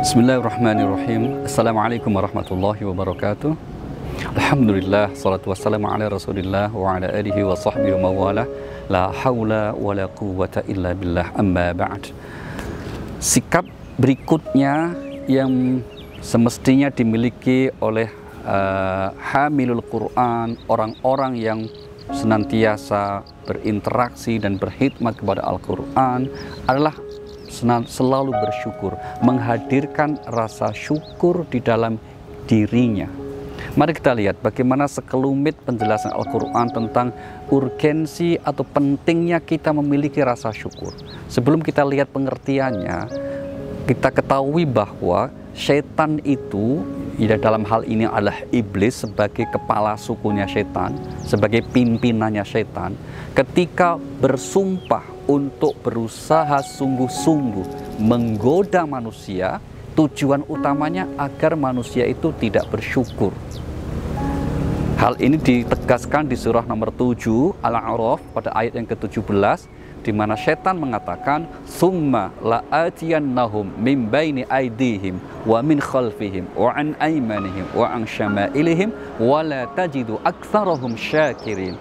Bismillahirrahmanirrahim. Assalamualaikum warahmatullahi wabarakatuh. Alhamdulillah, salatu wassalamu ala rasulillah wa ala alihi wa sahbihi wa mawala. La hawla wa la quwwata illa billah, amma ba'd. Sikap berikutnya yang semestinya dimiliki oleh hamilul Quran, orang-orang yang senantiasa berinteraksi dan berkhidmat kepada Al-Quran adalah selalu bersyukur, menghadirkan rasa syukur di dalam dirinya. Mari kita lihat bagaimana sekelumit penjelasan Al-Quran tentang urgensi atau pentingnya kita memiliki rasa syukur. Sebelum kita lihat pengertiannya, kita ketahui bahwa setan itu, dalam hal ini adalah iblis sebagai kepala sukunya setan, sebagai pimpinannya setan, ketika bersumpah untuk berusaha sungguh-sungguh menggoda manusia, tujuan utamanya agar manusia itu tidak bersyukur. Hal ini ditegaskan di surah nomor 7 Al-A'raf pada ayat yang ke-17, di mana setan mengatakan, "Tsumma la'atiyannahum min baini aydihim wa min khalfihim wa an aymanihim wa an syama'ilihim wa la tajidu aktsarahum syakirin."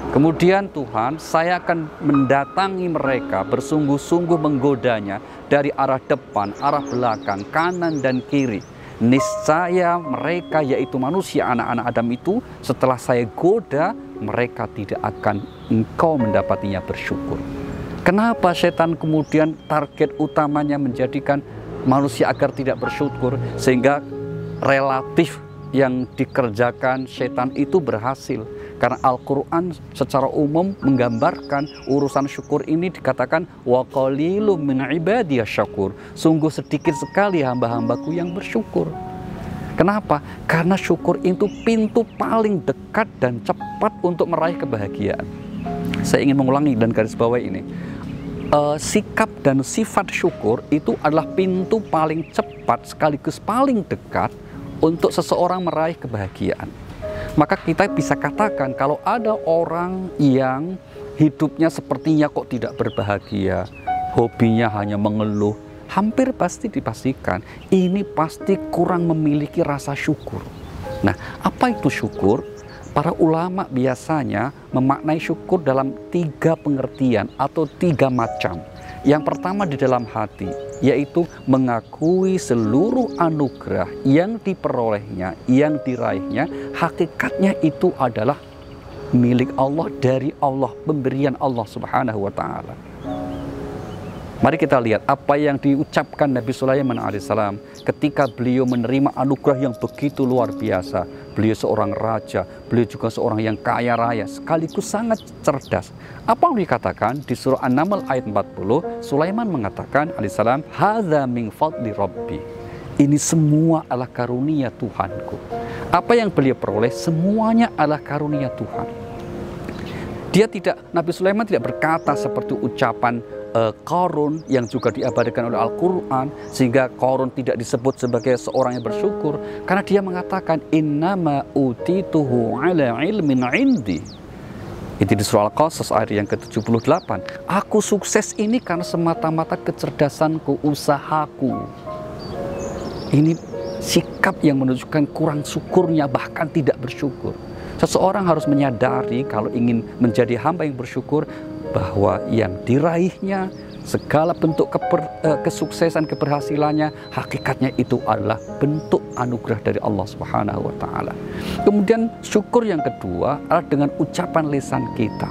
Kemudian Tuhan, saya akan mendatangi mereka, bersungguh-sungguh menggodanya dari arah depan, arah belakang, kanan dan kiri. Niscaya mereka, yaitu manusia anak-anak Adam itu, setelah saya goda, mereka tidak akan engkau mendapatinya bersyukur. Kenapa setan kemudian target utamanya menjadikan manusia agar tidak bersyukur, sehingga relatif yang dikerjakan setan itu berhasil? Karena Al-Quran secara umum menggambarkan urusan syukur ini dikatakan wa qalilum min ibadiyas syakur. Sungguh sedikit sekali hamba-hambaku yang bersyukur. Kenapa? Karena syukur itu pintu paling dekat dan cepat untuk meraih kebahagiaan. Saya ingin mengulangi dan garis bawah ini. Sikap dan sifat syukur itu adalah pintu paling cepat sekaligus paling dekat untuk seseorang meraih kebahagiaan. Maka kita bisa katakan kalau ada orang yang hidupnya sepertinya kok tidak berbahagia, hobinya hanya mengeluh, hampir pasti dipastikan ini pasti kurang memiliki rasa syukur. Nah, apa itu syukur? Para ulama biasanya memaknai syukur dalam 3 pengertian atau 3 macam. Yang pertama di dalam hati, yaitu mengakui seluruh anugerah yang diperolehnya, yang diraihnya, hakikatnya itu adalah milik Allah, dari Allah, pemberian Allah Subhanahu wa Ta'ala. Mari kita lihat apa yang diucapkan Nabi Sulaiman alaihissalam ketika beliau menerima anugerah yang begitu luar biasa. Beliau seorang raja, beliau juga seorang yang kaya raya, sekaligus sangat cerdas. Apa yang dikatakan di surah An-Naml ayat 40, Sulaiman mengatakan alaihissalam, "Hadza min fadli Rabbi." Ini semua adalah karunia Tuhanku. Apa yang beliau peroleh semuanya adalah karunia Tuhan. Nabi Sulaiman tidak berkata seperti ucapan Qarun yang juga diabadikan oleh Al-Quran, sehingga Qarun tidak disebut sebagai seorang yang bersyukur, karena dia mengatakan innama utituhu ala ilmin indi. Itu di surah Al-Qasas ayat yang ke-78. Aku sukses ini karena semata-mata kecerdasanku, usahaku. Ini sikap yang menunjukkan kurang syukurnya, bahkan tidak bersyukur. Seseorang harus menyadari kalau ingin menjadi hamba yang bersyukur, bahwa yang diraihnya, segala bentuk kesuksesan, keberhasilannya, hakikatnya itu adalah bentuk anugerah dari Allah Subhanahu wa Ta'ala. Kemudian syukur yang kedua adalah dengan ucapan lisan kita,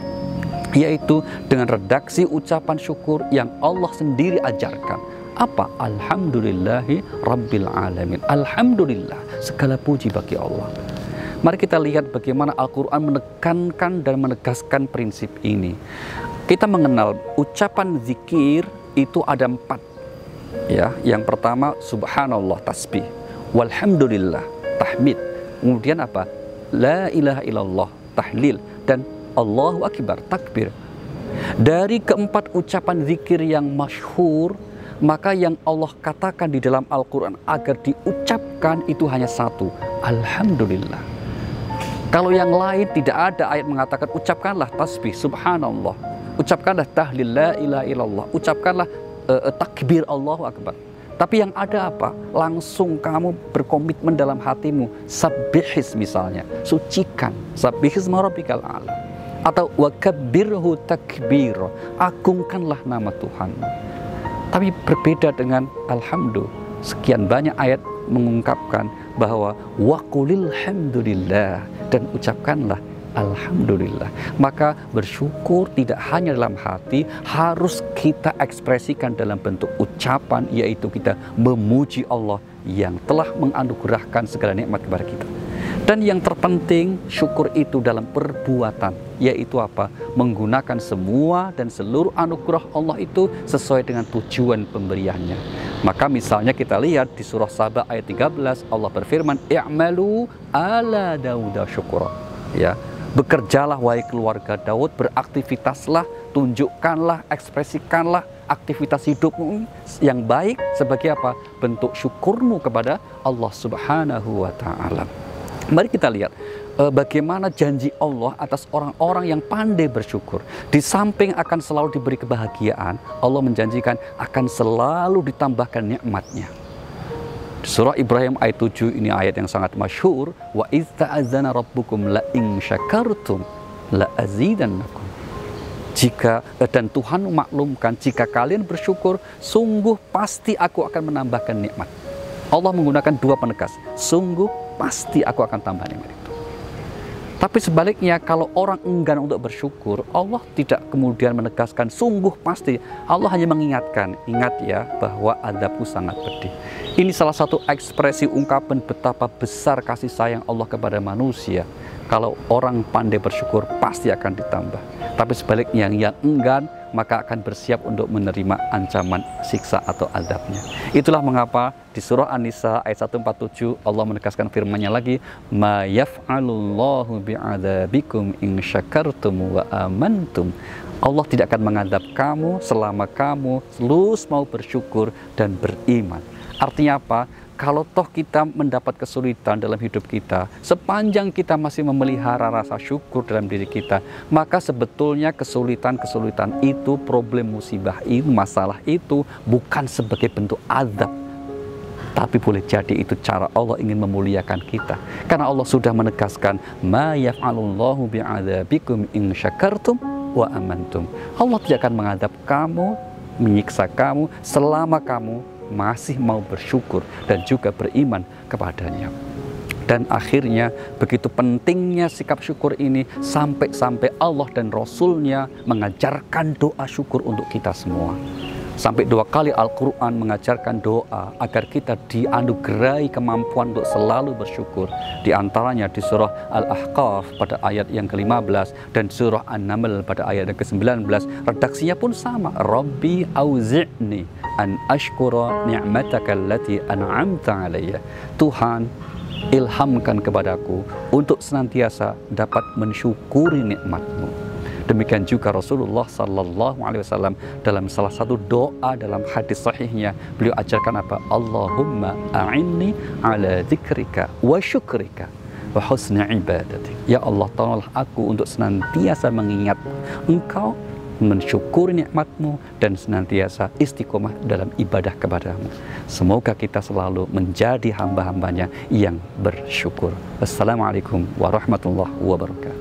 yaitu dengan redaksi ucapan syukur yang Allah sendiri ajarkan. Apa? Alhamdulillahi Rabbil Alamin. Alhamdulillah, segala puji bagi Allah. Mari kita lihat bagaimana Al-Quran menekankan dan menegaskan prinsip ini. Kita mengenal ucapan zikir itu ada 4. Ya, yang pertama subhanallah, tasbih, walhamdulillah, tahmid. Kemudian apa? La ilaha illallah, tahlil, dan Allahu akbar, takbir. Dari keempat ucapan zikir yang masyhur, maka yang Allah katakan di dalam Al-Quran agar diucapkan itu hanya 1, alhamdulillah. Kalau yang lain tidak ada ayat mengatakan ucapkanlah tasbih, subhanallah, ucapkanlah tahlil, la ilaha illallah, ucapkanlah takbir, Allahu akbar. Tapi yang ada apa? Langsung kamu berkomitmen dalam hatimu. Sabbihis misalnya, sucikan. Sabbihis rabbikal a'la. Atau wakabbirhu takbir, agungkanlah nama Tuhan. Tapi berbeda dengan alhamdulillah. Sekian banyak ayat mengungkapkan bahwa waqulil hamdulillah, dan ucapkanlah alhamdulillah. Maka bersyukur tidak hanya dalam hati, harus kita ekspresikan dalam bentuk ucapan, yaitu kita memuji Allah yang telah menganugerahkan segala nikmat kepada kita. Dan yang terpenting, syukur itu dalam perbuatan, yaitu apa? Menggunakan semua dan seluruh anugerah Allah itu sesuai dengan tujuan pemberiannya. Maka misalnya kita lihat di surah Saba ayat 13, Allah berfirman, "I'malu ala Dauda syukura." Ya, bekerjalah wahai keluarga Daud, beraktivitaslah, tunjukkanlah, ekspresikanlah aktivitas hidupmu yang baik sebagai apa? Bentuk syukurmu kepada Allah Subhanahu wa Ta'ala. Mari kita lihat bagaimana janji Allah atas orang-orang yang pandai bersyukur. Di samping akan selalu diberi kebahagiaan, Allah menjanjikan akan selalu ditambahkan nikmatnya. Surah Ibrahim ayat 7, ini ayat yang sangat masyhur, wa idz ta'azzana rabbukum la in syakartum la azidannakum. Jika dan Tuhan memaklumkan, jika kalian bersyukur, sungguh pasti aku akan menambahkan nikmat. Allah menggunakan dua penegas, sungguh pasti aku akan tambah nikmat itu. Tapi sebaliknya, kalau orang enggan untuk bersyukur, Allah tidak kemudian menegaskan sungguh pasti. Allah hanya mengingatkan, ingat ya bahwa azabku sangat pedih. Ini salah satu ekspresi ungkapan betapa besar kasih sayang Allah kepada manusia. Kalau orang pandai bersyukur, pasti akan ditambah. Tapi sebaliknya, yang enggan, maka akan bersiap untuk menerima ancaman siksa atau azabnya. Itulah mengapa di surah An-Nisa ayat 147 Allah menegaskan firman-Nya lagi, ma yaf'alullahu bi'adzabikum in syakartum wa amantum. Allah tidak akan mengadab kamu selama kamu terus mau bersyukur dan beriman. Artinya apa? Kalau toh kita mendapat kesulitan dalam hidup kita, sepanjang kita masih memelihara rasa syukur dalam diri kita, maka sebetulnya kesulitan-kesulitan itu, problem musibah itu, masalah itu bukan sebagai bentuk azab, tapi boleh jadi itu cara Allah ingin memuliakan kita. Karena Allah sudah menegaskan, ma yaf'alullahu bi'adzabikum in syakartum wa amantum. Allah tidak akan mengadab kamu, menyiksa kamu selama kamu masih mau bersyukur dan juga beriman kepadanya. Dan akhirnya begitu pentingnya sikap syukur ini sampai Allah dan Rasul-Nya mengajarkan doa syukur untuk kita semua. Sampai 2 kali Al-Quran mengajarkan doa agar kita dianugerahi kemampuan untuk selalu bersyukur. Di antaranya di surah Al-Ahqaf pada ayat yang ke-15 dan surah An-Naml pada ayat yang ke-19. Redaksinya pun sama. Rabbi auzi'ni an ashkura ni'mataka allati an'amta alayya. Tuhan, ilhamkan kepadaku untuk senantiasa dapat mensyukuri nikmat-Mu. Demikian juga Rasulullah Sallallahu Alaihi Wasallam dalam salah satu doa dalam hadis sahihnya, beliau ajarkan apa? Allahumma a'inni ala dzikrika wa syukrika wa husni ibadatik. Ya Allah, tolonglah aku untuk senantiasa mengingat Engkau, mensyukuri nikmat-Mu, dan senantiasa istiqomah dalam ibadah kepadamu. Semoga kita selalu menjadi hamba-hambanya yang bersyukur. Wassalamualaikum warahmatullahi wabarakatuh.